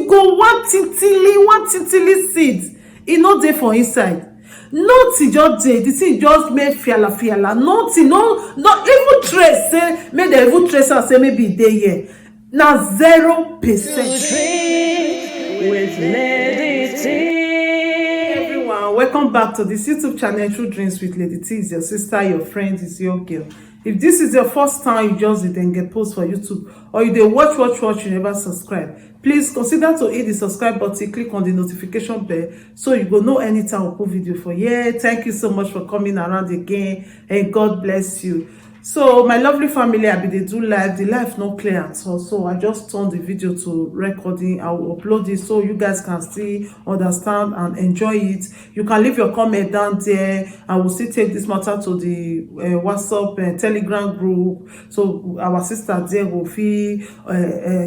go one titili seed. E no dey for inside. Nothing just dey. The thing just make fiala. Nothing, no even trace say make dem even trace am say maybe e dey here. Na 0%. With Lady T. Everyone, welcome back to this YouTube channel, True Dreams with Lady T. Is your sister, your friend, is your girl. If this is your first time you just didn't get post for YouTube, or you dey watch, you never subscribe, please consider to hit the subscribe button, click on the notification bell so you go know anytime we put video for here. Thank you so much for coming around again, and God bless you. So my lovely family, I be dey do live. The live no clear at all, so I just turned the video to recording. I will upload it so you guys can still understand and enjoy it. You can leave your comment down there. I will still take this matter to the WhatsApp and Telegram group, so our sister there will feel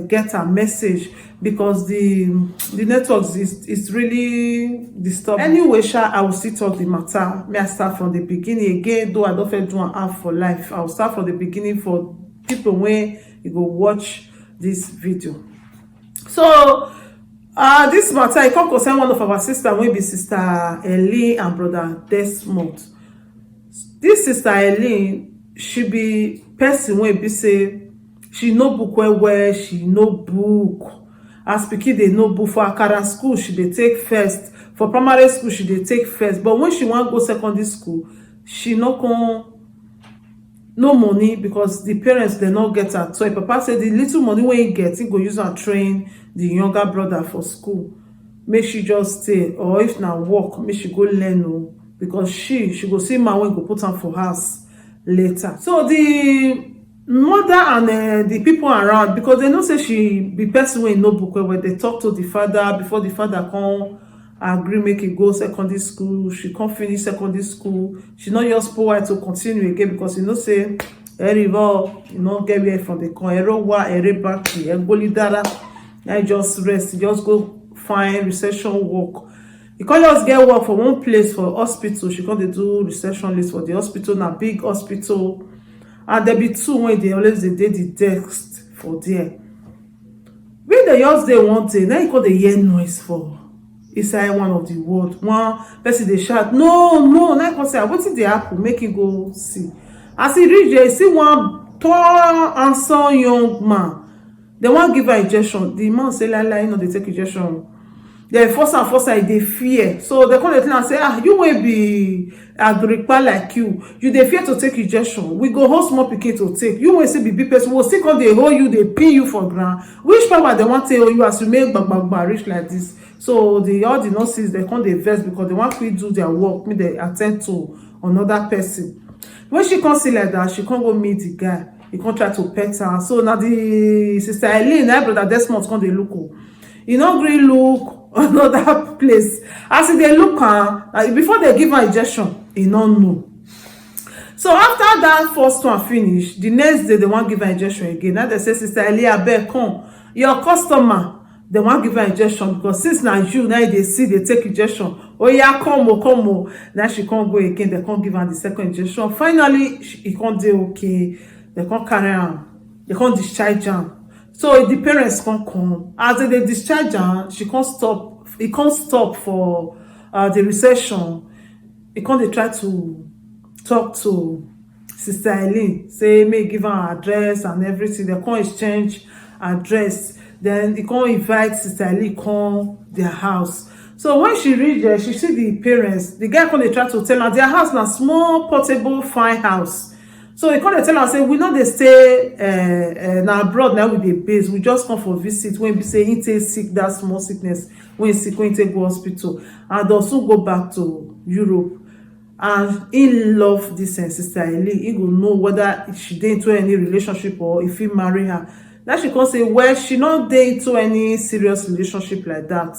get a message, because the network is really disturbed. Anyway, I will still talk the matter. May I start from the beginning again, though I don't feel do an half for life. I'll start from the beginning for people when you go watch this video. So this matter, I come concern one of our sister, wey be Sister Eileen and brother Desmond. This Sister Eileen, she be person wey be say she no book well, she no book. As pikin dey no book. For akara school she dey take first, for primary school she dey take first, but when she wan go secondary school, she no money, because the parents dey not get her. So papa say the little money wey he get, he go use and train the younger brother for school. Make she just stay, or if na work, make she go learn, because she go see man wey go put am for house later. So the mother and the people around, because they know say she be person wey no book well, they talk to the father before the father come agree make he go secondary school. She come finish secondary school. She not just pour her to continue again, because you know say erivo, you know, get where from the con erowa erebaki egolidara. I just rest, just go find reception work. You can't just get work for one place for hospital. She can't do receptionist for the hospital, na big hospital. And there be two when they always dey the desk for there. When they just dey one day, now you call the hear noise for inside one of the ward. One person dey shout, no. Now you can say, wetin dey happen? Make him go see. As he reach there, he see one tall, handsome young man. They wan give her injection. The man say, la, you know, they take injection. They force her, they fear. So they come to tell her, say, you will be agrippa like you dey fear to take injection. We go hold small pikin to take. You will say be big person. We'll still come, they hold you, they pin you for ground. Which power they want to tell you as you make bagbagba reach like this? So all the nurses, they come, they vex, because they want to do their work, make they attend to another person. When she come see like that, she can't go meet the guy. He can't try to pet her. So now the Sister Eileen, her brother Desmond, come they look. He not really look another place. As they look her, before they give her injection, he not know. So after that first one finish, the next day they want give her injection again. Now they say, Sister Eileen, abeg come, your customer, they want give her injection, because since now you now they see they take injection. Oh yeah, come. Now she can't go again. They can't give her the second injection. Finally, he can't do okay. They can't carry her. They can't discharge her. So the parents can't come. As they discharge her, she can't stop. He can't stop for the reception. He can't they try to talk to Sister Eileen, say may give her address and everything. They can't exchange address. Then he can't invite Sister Eileen come their house. So when she reach there, she see the parents. The guy can't they try to tell her their house na small portable fine house. So he can't tell her, say, we know they stay now abroad now with the base. We just come for visit. When we say he take sick, that small sickness, when sick, when he take go hospital, and also go back to Europe. And he love this Sister Eileen. He go know whether she dey into any relationship or if he marry her. Now she can say, well, she not dey into any serious relationship like that.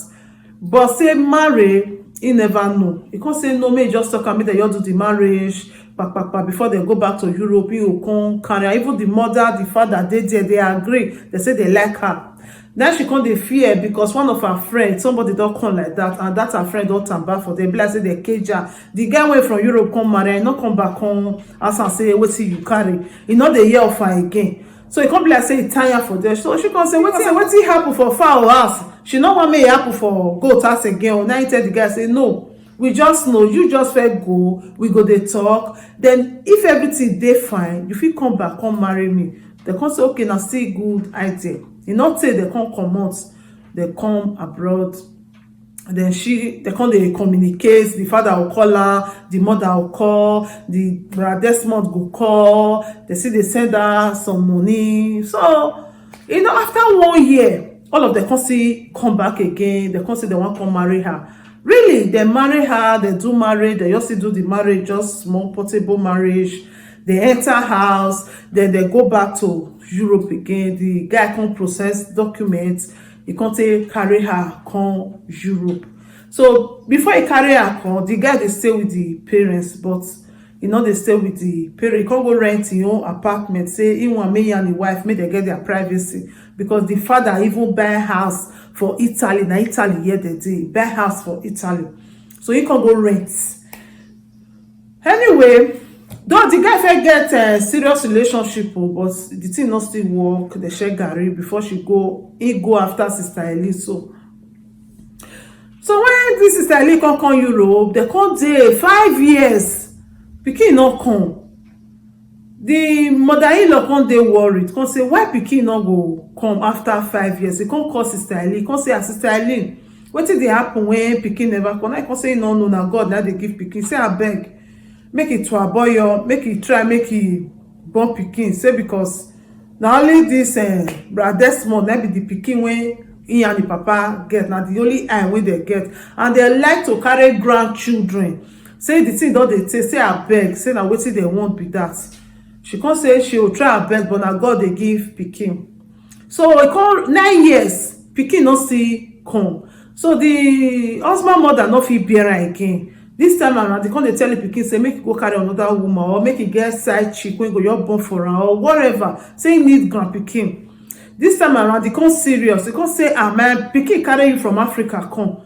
But say marry, he never know. He can say, no, may just talk and me that you do the marriage. Before they go back to Europe, he will come carry. Even the mother, the father, they agree. They say they like her. Then she come dey fear, because one of her friends, somebody don't come like that, and that her friend don't turn back for them. Like say they cage her. The guy went from Europe come marry, and not come back home. As I say, what see you carry? You know they hear of her again. So e come be like say e tire for there. So she come say wetin happen for fowl house. She no wan make e happen for goat house again. Now he tell the guy say no, we just know you just first go, we go dey talk, then if everything dey fine you fit come back come marry me. They come say okay, na still good idea. E no tey they come comot, they come abroad. Then they come dey communicate. The father will call her, the mother will call, the Brother Desmond go call. They say they send her some money. So after 1 year, all of them come see come back again. They come say they want come marry her. Really, they marry her, they do marriage, they just do the marriage, just small portable marriage. They enter house, then they go back to Europe again. The guy come process documents. He can't carry her come Europe. So before he carry her come, the guy they stay with the parents, but they stay with the parents. He can't go rent his own apartment. Say he want me and the wife, make they get their privacy, because the father even buy house for Italy. Now Italy here they did buy house for Italy, so he can't go rent. Anyway, though the guy fit get a serious relationship, but the thing not still work. They share garri before he go after Sister Eli. So when this Sister Eli come Europe, they come dey 5 years, pikin no come. The mother-in-law come dey worried, come say why pikin no go come after 5 years. He come call Sister Eli, come say Sister Eli, wetin dey happen when pikin never come? Now come say no, na God na dey give pikin. Say abeg, make it to a boy, make it try, make it born pikin. Say because na only this Brother Desmond na be the pikin when he and the papa get, na the only eye wey they get, and they like to carry grandchildren. Say the thing don dey take, say abeg, say na wetin they want be that. She come say she will try her best, but na God dey give pikin. So e come 9 years, pikin no still come. So the husband mother no fit bear her again. This time around, they come dey tell the pikin say make e go carry another woman, or make e get side chick wey go just born for her, or whatever. Say e need grand pikin. This time around, they come serious. They come say, my pikin carry you from Africa come.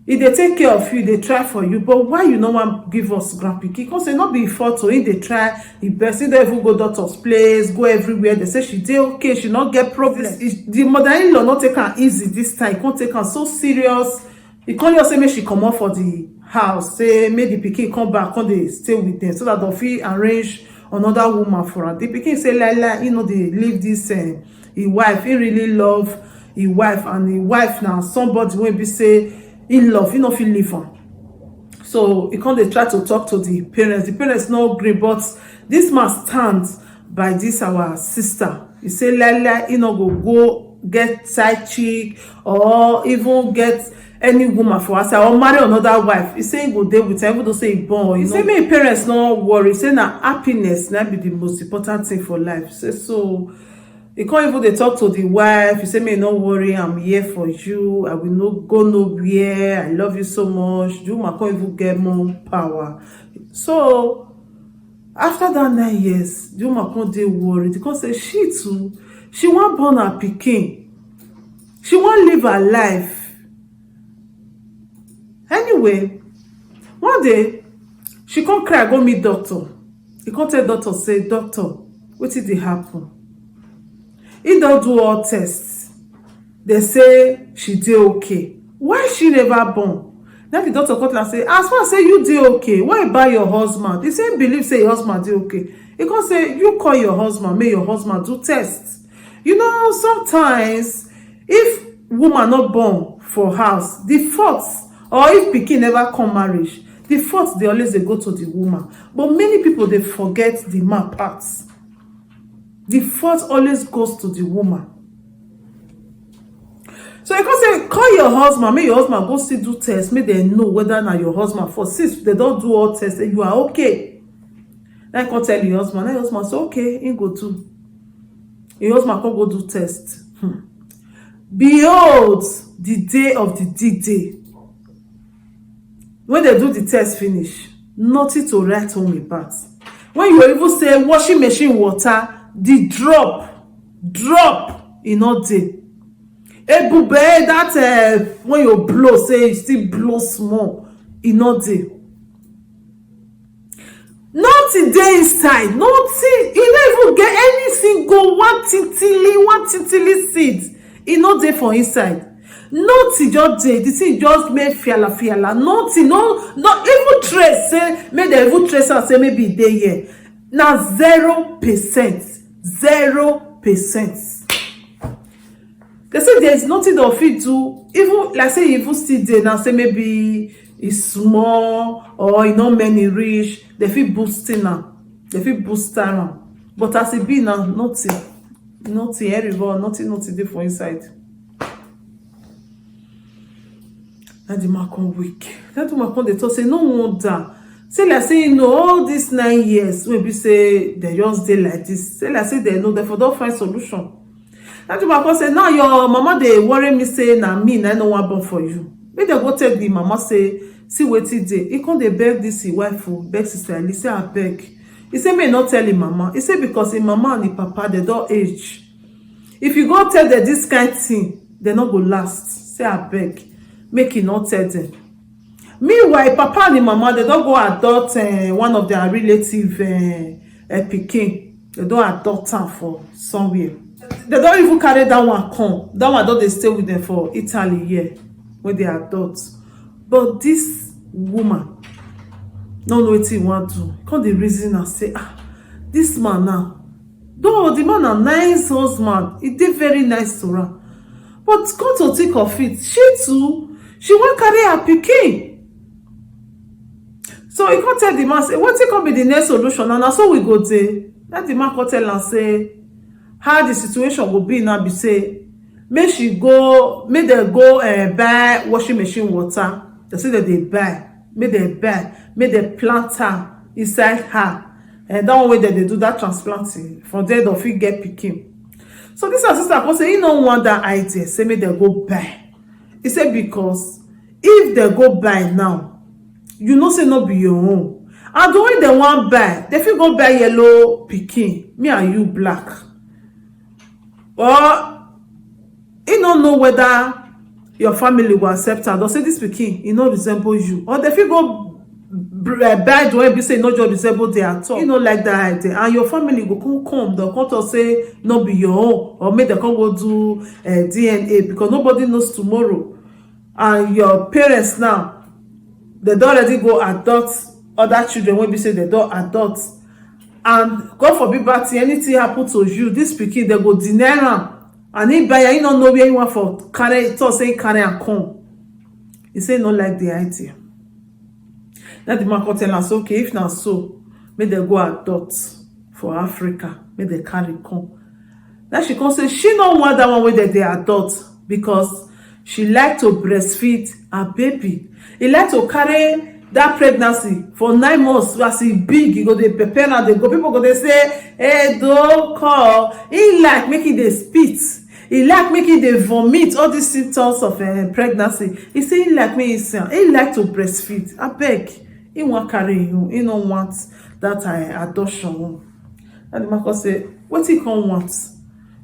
If they take care of you, they try for you, but why you no want give us grand pikin? Come say not be fault. So if they try, the person don't even go doctor's place, go everywhere. They say she dey okay, she not get problems. The mother-in-law not take her easy this time. He can't take her so serious. He can't just say make she come out for the house, say make the pikin come back, come they stay with them, so that they'll fit arrange another woman for her. The pikin say like they leave this his wife. He really love his wife, and his wife now somebody will be say in love, he no fit leave her. So he come they try to talk to the parents. The parents no agree, but this man stands by this our sister. He say he no go get side chick, or even get any woman for herself, or marry another wife. He say he go dey with her, even though say he born. He say make parents no worry. Say na happiness na be the most important thing for life. Say so he can't even dey talk to the wife. He say make no worry, I'm here for you, I will not go nowhere, I love you so much. The woman can't even get more power. So after that 9 years, the woman can't dey worried, because say she too, she want born her pikin, she want live her life. Anyway, one day she come cry go meet doctor. He come tell doctor say, doctor, wetin dey happen? He don do all tests. They say she dey okay. Why she never born? Now the doctor come and say, as far as say you dey okay, why buy your husband? He say believe say your husband dey okay. He come say you call your husband, make your husband do tests. Sometimes if woman not born for house, the fault, or if pikin never come marriage, the fault they always dey go to the woman. But many people they forget the man parts. The fault always goes to the woman. So you can say call your husband, make your husband go still do tests, make them know whether na your husband for. Since they don't do all tests, you are okay. Then I can tell your husband, your husband say okay, he go do. Your husband can go do test. Behold the day of the D-Day. When they do the test finish, nothing to write home about. When you even say washing machine water, the drop e no dey. Ebube that when you blow, say you still blow small, e no dey. nothing dey inside, nothing. E no even get any single one tintili seed. E no dey for inside. Nothing just dey. The thing just make fiala. Nothing, no even trace say make dem even trace am say maybe e dey here. Na 0%. 0%. They say there is nothing dem fit do. Even like say e even still dey now, say maybe e small or e no many reach, they fit boost am, they fit boost am. But as e be now, nothing everywhere, nothing dey for inside. And the man come weak. That woman come dey talk say no wonder. Say like say all these 9 years wey be say they just dey like this. Say like say they know they for don find solution. That woman come say now your mama dey worry me say na me na no wan born for you. Make dem go tell the mama say see wetin dey. He come dey beg this wife beg sister Ellie say abeg. He say make not tell him mama. He say because him mama and him papa they don age. If you go tell them this kind thing, they not go last. Say abeg make he not tell them. Meanwhile papa and him mama they don go adopt one of their relative pikin. They don adopt am for somewhere. They don't even carry that one come. That one don dey stay with them for Italy here when they adopt. But this woman no know wetin he wan do. Come the reason and say this man now, though the man a nice husband, he dey very nice to her, but come to think of it, she wan carry her pikin. So he come tell the man say wetin come be the next solution, and na so we go dey. Let the man come tell am say how the situation go be now be say make dem go buy washing machine water. They say that they buy, make dem plant her inside her, and that one way that they do that transplanting for there they fit get pikin. So this sister come say he no want that idea, say make dem go buy. He say because if they go buy now, you know say no be your own, and the way they want buy, they fit go buy yellow pikin, me and you black, or he no know whether your family will accept am. They say this pikin e no resemble you, or they fit go buy the way be say no just resemble there at all. You no like that idea, and your family go come they come to say no be your own, or make them come go do DNA, because nobody knows tomorrow. And your parents now, they don already go adopt other children wey be say they don adopt, and God forbid bad thing anything happen to you, this pikin they go deny am. And he buy, he no know where he want for carry, talk say carry and come. He say no like the idea. Now the man come tell us okay, if na so, make they go adopt for Africa, make they carry come. Now she come say she no want that one where they adopt, because she like to breastfeed her baby. He like to carry that pregnancy for 9 months. As he big, he go dey prepare and they go. People go they say, hey, don't call. He like making the spit. He like making the vomit, all these symptoms of pregnancy. He say he like me, he like to breastfeed. I beg, he want carry you. He don't want that adoption. And the man say, what he come want?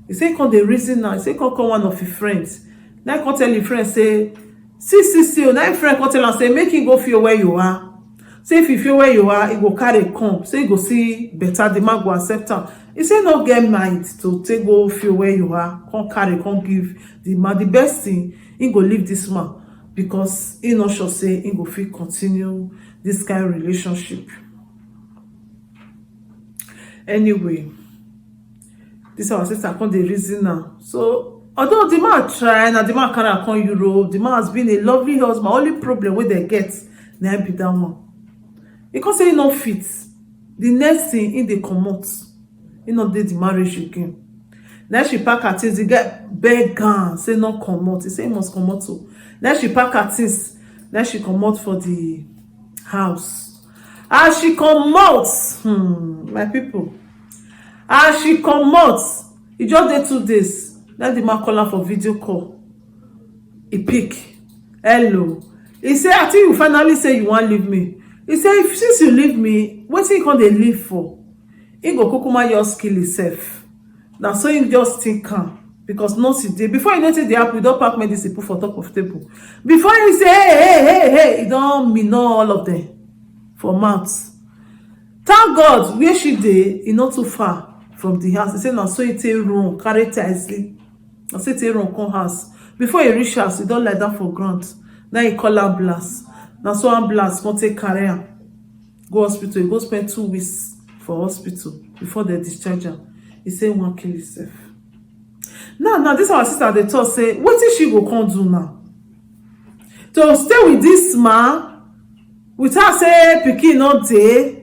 He say come the reason now. He say come one of his friends. Now he come tell his friend say, see. Now his friend come tell him say make him go feel where you are. Say if you feel where you are, he go carry come. Say he go see better. The man go accept him. He say no get mind to take go feel where you are, come carry, come give the man. The best thing, he go leave this man, because he not sure say he go fit continue this kind of relationship. Anyway, this our sister come the reason now. So although the man try and the man carry come Europe, the man has been a lovely husband. Only problem wey they get na be that one. Because say he no fit. The next thing in dey comot. He not did the marriage again. Then she pack her things. He get beg am say no comot. He say he must comot too. Then she pack her things. Then she comot for the house. As she comot, my people. As she comot, e just dey 2 days. Then the man call her for video call. He pick. Hello. He say, I think you finally say you wan leave me. He say, since you leave me, wetin you come dey leave for? He go kukuma just kill himself. Now so he just think because no see dey. Before you notice the app, we don't pack medicine put for top of table. Before you say hey, he don't mean all of them for mouth. Thank God where she dey e not too far from the house. He say na so e take run carry taxi, na so e take run come house. Before he reach house, he don lie down for ground. Now he call ambulance. Na so ambulance come take carry am go hospital. He go spend 2 weeks for hospital before they discharge am. He say he wan kill himself. Now this our sister dey talk say wetin she go come do now to stay with this man without say pikin no dey,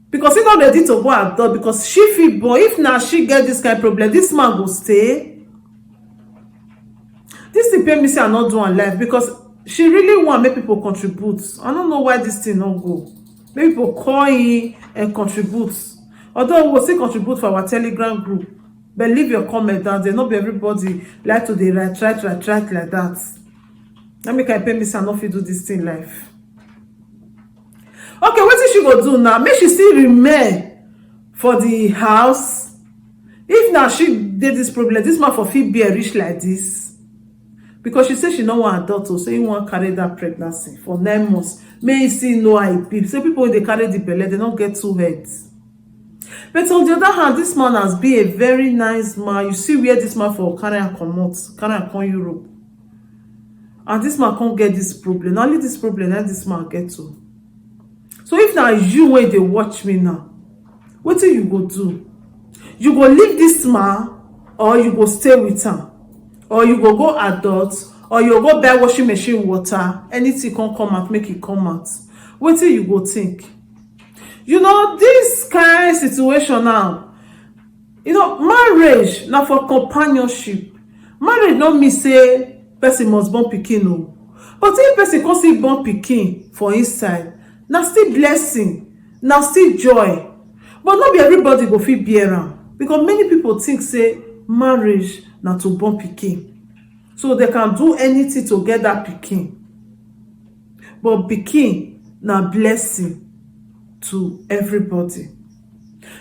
because he not ready to go adopt, because she fit born. If na she get this kind of problem, this man go stay. This thing pay me say I not do her life, because she really want make people contribute. I don't know why this thing not go. Make people call in and contribute. Although we will still contribute for our Telegram group, but leave your comment down there. Not be everybody like to dey write like that. That make I pay me say I not fit do this thing life. Okay, wetin she go do now? Make she still remain for the house. If now she did this problem, this man for fit be a rich like this. Because she say she no wan adopt, so he wan carry that pregnancy for 9 months. May he still know how e be. So people when they carry the belle, they don't get 2 heads. But on the other hand, this man has been a very nice man. You see where this man for carry and come Europe. And this man can't get this problem. Not only this problem, that this man get to. So if now you when they watch me now, what do you go do? You go leave this man, or you go stay with him, or you go adult, or you go buy washing machine water. Anything can come out, make it come out. What do you go think? You know, this kind of situation now, you know, marriage now for companionship. Marriage don't mean say person must born pikin no. But if person can still born pikin for inside, now still blessing, now still joy. But not be everybody go fit bear am, because many people think say marriage na to born pikin, so they can do anything to get that pikin. But pikin na blessing to everybody.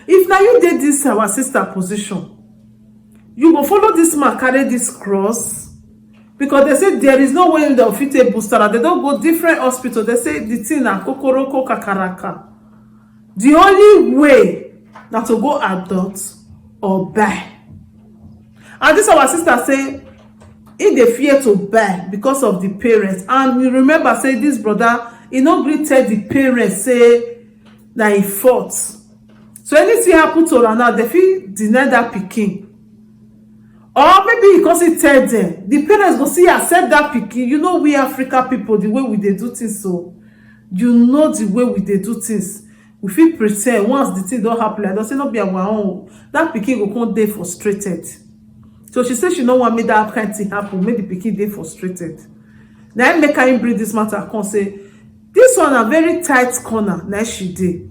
If now you did this our sister position, you go follow this man carry this cross, because they say there is no way they'll fit a booster. They don't go different hospital. They say the thing na kokoroko kakaraka. The only way na to go adopt or buy. And this our sister say if they fear to buy because of the parents. And you remember say this brother, he no gree tell the parents say that he fought. So anything happen to her now, they feel deny that pikin. Or maybe because he tell them, the parents go see accept that pikin. You know we Africa people, the way we dey do things, so you know the way we dey do things. We feel pretend once the thing don't happen, like don't say not be our own. That pikin go come dey frustrated. So she said she no want make that kind of thing happen, make the pikin dey frustrated. Now make her bring this matter come say this one a very tight corner. Now she did,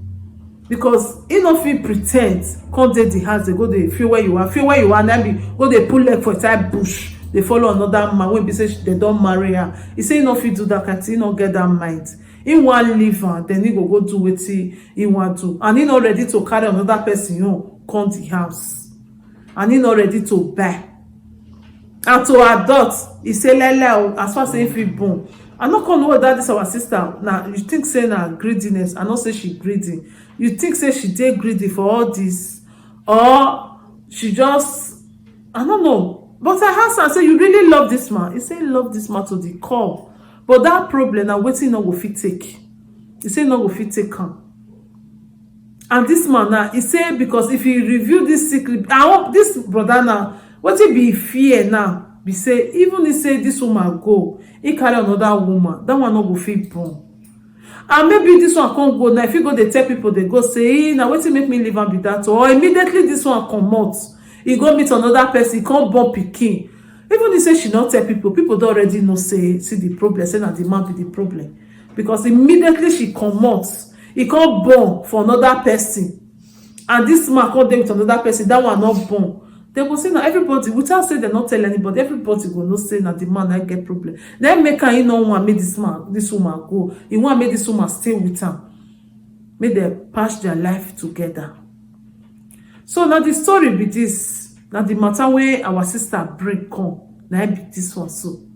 because he no fit pretend come dey the house, they go dey feel where you are, now be go dey pull leg for inside bush, they follow another man when be say they don't marry her. He say he no fit do that kind of thing, he no get that mind. He want leave her, then he go do wetin he want to, and he not ready to carry another person come the house, and he not ready to buy and to adopt. He say lele as far as he fit born. I no come know whether this our sister now you think say na greediness. I no say she greedy. You think say she dey greedy for all this, or she just, I don't know. But I asked her, say you really love this man? He say he love this man to the core, but that problem na wetin no go fit take. He say no go fit take am. And this man now, he say because if he reveal this secret, I hope this brother now, wetin be fear now be say even he say this woman go, he carry another woman, that one no go fit born. And maybe this one can't go now. If you go they tell people, they go say now wetin make me leave and be that, or immediately this one comot, he go meet another person, he can't born pikin. Even he say she not tell people don't already know, say see the problem, say that the man be the problem, because immediately she comot, he can't born for another person, and this man can't dey with another person, that one not born. They go say now everybody, without say they not tell anybody, everybody go no say that the man that get problem. Then make her, no want make this woman go. He want make this woman stay with her. Make them patch their life together. So now the story be this. Now the matter where our sister bring come. Now be this one so.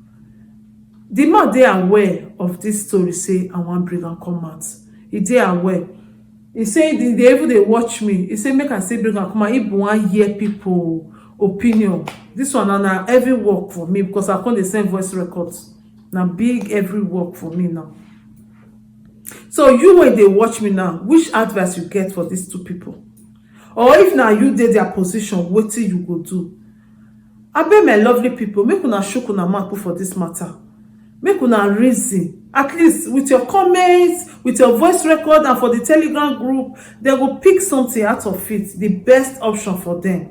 The man they aware of this story, say I want bring and come out. He they aware. He say they even dey watch me. He say make I say bring am come out. He wan hear people opinion. This one na heavy work for me because I come dey send voice records. Na big heavy work for me now. So you wey dey watch me now, which advice you get for these two people? Or if na you dey their position, wetin you go do? Abeg my lovely people, make una chook una mouth put for this matter. Make una reason, at least with your comments, with your voice record, and for the Telegram group, they go pick something out of it, the best option for them.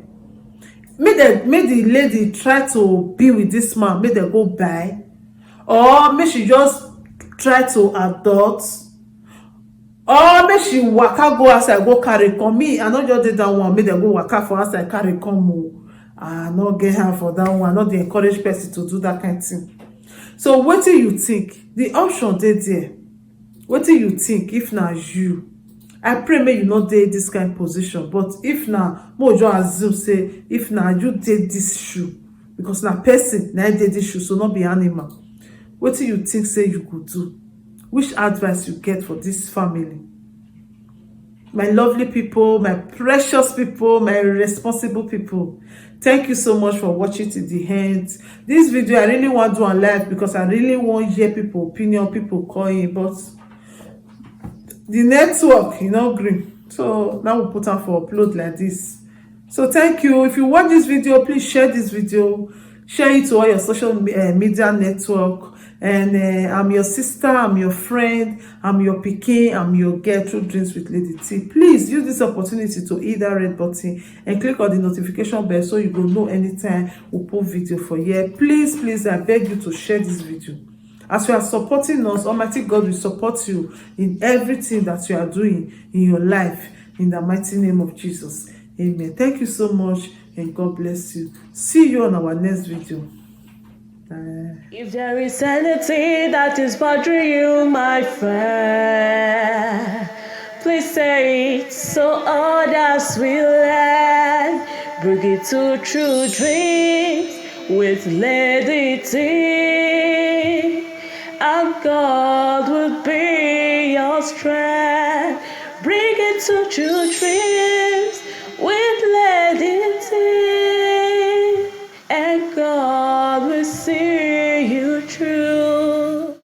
Make the lady try to be with this man, make dem go buy, or make she just try to adopt, or make she waka go outside go carry come. Me I no just dey that one, make dem go waka for outside carry come o. I no get hand for that one. I no dey encourage person to do that kind thing. So wetin you think? The option dey there. Wetin you think if na you? I pray make you no dey this kind position, but if na, make we just assume say if na you dey this shoe, because na person na dey this shoe, so no be animal. Wetin you think say you go do? Which advice you get for this family? My lovely people, my precious people, my responsible people, thank you so much for watching to the end. This video I really want to do on live because I really want to hear people opinion, people calling, but the network gree, so now we put on for upload like this. So thank you. If you watch this video, please share this video, share it to all your social media network. And I'm your sister, I'm your friend, I'm your pikin, I'm your girl through Dreams with Lady T. Please use this opportunity to hit that red button and click on the notification bell so you go know anytime we put video for here. Please, I beg you to share this video. As you are supporting us, Almighty God will support you in everything that you are doing in your life, in the mighty name of Jesus. Amen. Thank you so much and God bless you. See you on our next video. If there is anything that is bothering you, my friend, please say it so others will learn. Bring it to True Dreams with Lady T, and God will be your strength. Bring it to True Dreams.